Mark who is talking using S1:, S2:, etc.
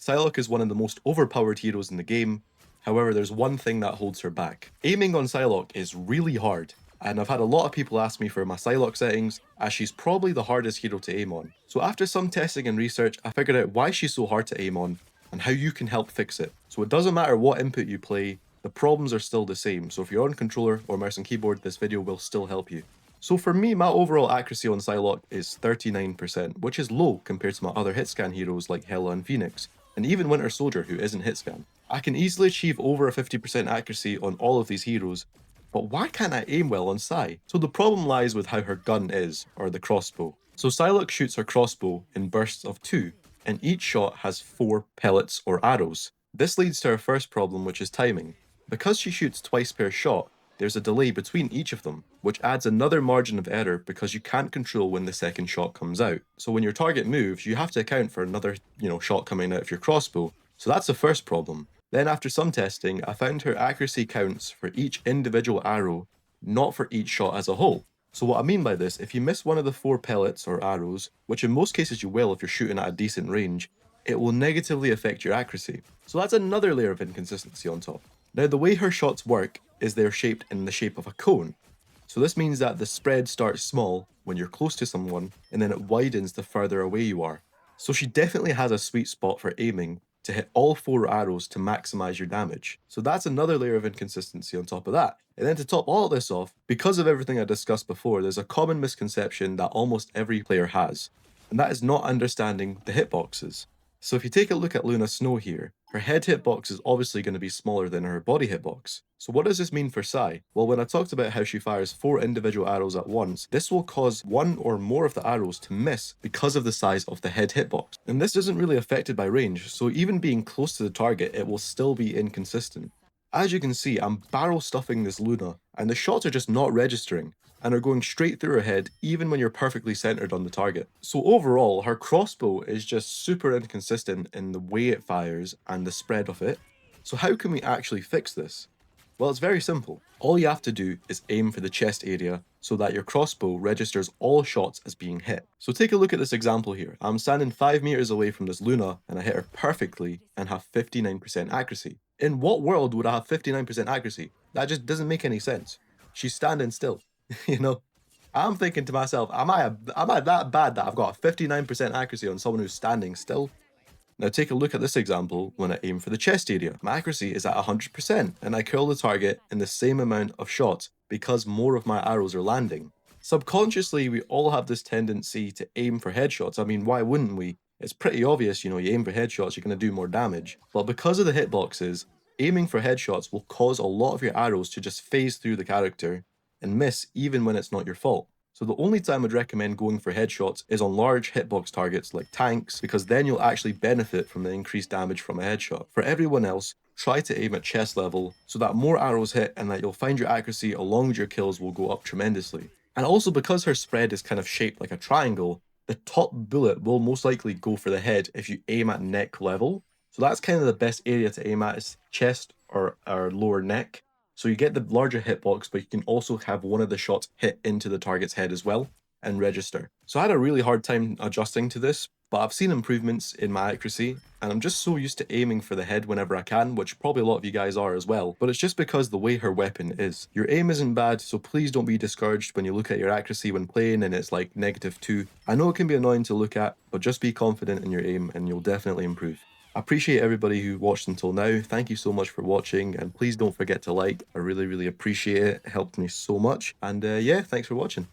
S1: Psylocke is one of the most overpowered heroes in the game. However, there's one thing that holds her back. Aiming on Psylocke is really hard, and I've had a lot of people ask me for my Psylocke settings, as she's probably the hardest hero to aim on. So after some testing and research, I figured out why she's so hard to aim on, and how you can help fix it. So it doesn't matter what input you play, the problems are still the same. So if you're on controller or mouse and keyboard, this video will still help you. So for me, my overall accuracy on Psylocke is 39%, which is low compared to my other hitscan heroes like Hela and Phoenix, and even Winter Soldier who isn't hitscan. I can easily achieve over a 50% accuracy on all of these heroes, but why can't I aim well on Psy? So the problem lies with how her gun is, or the crossbow. So Psylocke shoots her crossbow in bursts of 2, and each shot has 4 pellets or arrows. This leads to her first problem, which is timing. Because she shoots twice per shot, there's a delay between each of them, which adds another margin of error because you can't control when the second shot comes out. So when your target moves, you have to account for another, shot coming out of your crossbow. So that's the first problem. Then after some testing, I found her accuracy counts for each individual arrow, not for each shot as a whole. So what I mean by this, if you miss one of the 4 pellets or arrows, which in most cases you will if you're shooting at a decent range, it will negatively affect your accuracy. So that's another layer of inconsistency on top. Now the way her shots work is they're shaped in the shape of a cone. So this means that the spread starts small when you're close to someone, and then it widens the further away you are. So she definitely has a sweet spot for aiming to hit all 4 arrows to maximize your damage. So that's another layer of inconsistency on top of that. And then to top all of this off, because of everything I discussed before, there's a common misconception that almost every player has, and that is not understanding the hitboxes. So if you take a look at Luna Snow here, her head hitbox is obviously going to be smaller than her body hitbox. So what does this mean for Psy? Well, when I talked about how she fires 4 individual arrows at once, this will cause 1 or more of the arrows to miss because of the size of the head hitbox. And this isn't really affected by range, so even being close to the target, it will still be inconsistent. As you can see, I'm barrel stuffing this Luna, and the shots are just not registering, and are going straight through her head even when you're perfectly centered on the target. So overall, her crossbow is just super inconsistent in the way it fires and the spread of it. So how can we actually fix this? Well, it's very simple. All you have to do is aim for the chest area so that your crossbow registers all shots as being hit. So take a look at this example here. I'm standing 5 meters away from this Luna and I hit her perfectly and have 59% accuracy. In what world would I have 59% accuracy? That just doesn't make any sense. She's standing still. I'm thinking to myself, am I that bad that I've got a 59% accuracy on someone who's standing still? Now take a look at this example when I aim for the chest area. My accuracy is at 100% and I kill the target in the same amount of shots because more of my arrows are landing. Subconsciously, we all have this tendency to aim for headshots. I mean, why wouldn't we? It's pretty obvious, you aim for headshots, you're going to do more damage. But because of the hitboxes, aiming for headshots will cause a lot of your arrows to just phase through the character and miss even when it's not your fault. So the only time I'd recommend going for headshots is on large hitbox targets like tanks, because then you'll actually benefit from the increased damage from a headshot. For everyone else, try to aim at chest level so that more arrows hit and that you'll find your accuracy along with your kills will go up tremendously. And also because her spread is kind of shaped like a triangle, the top bullet will most likely go for the head if you aim at neck level. So that's kind of the best area to aim at, is chest or lower neck. So you get the larger hitbox, but you can also have one of the shots hit into the target's head as well and register. So I had a really hard time adjusting to this, but I've seen improvements in my accuracy, and I'm just so used to aiming for the head whenever I can, which probably a lot of you guys are as well, but it's just because the way her weapon is. Your aim isn't bad, so please don't be discouraged when you look at your accuracy when playing and it's like -2. I know it can be annoying to look at, but just be confident in your aim and you'll definitely improve. I appreciate everybody who watched until now. Thank you so much for watching, and please don't forget to like. I really appreciate it. It helped me so much. And yeah, thanks for watching.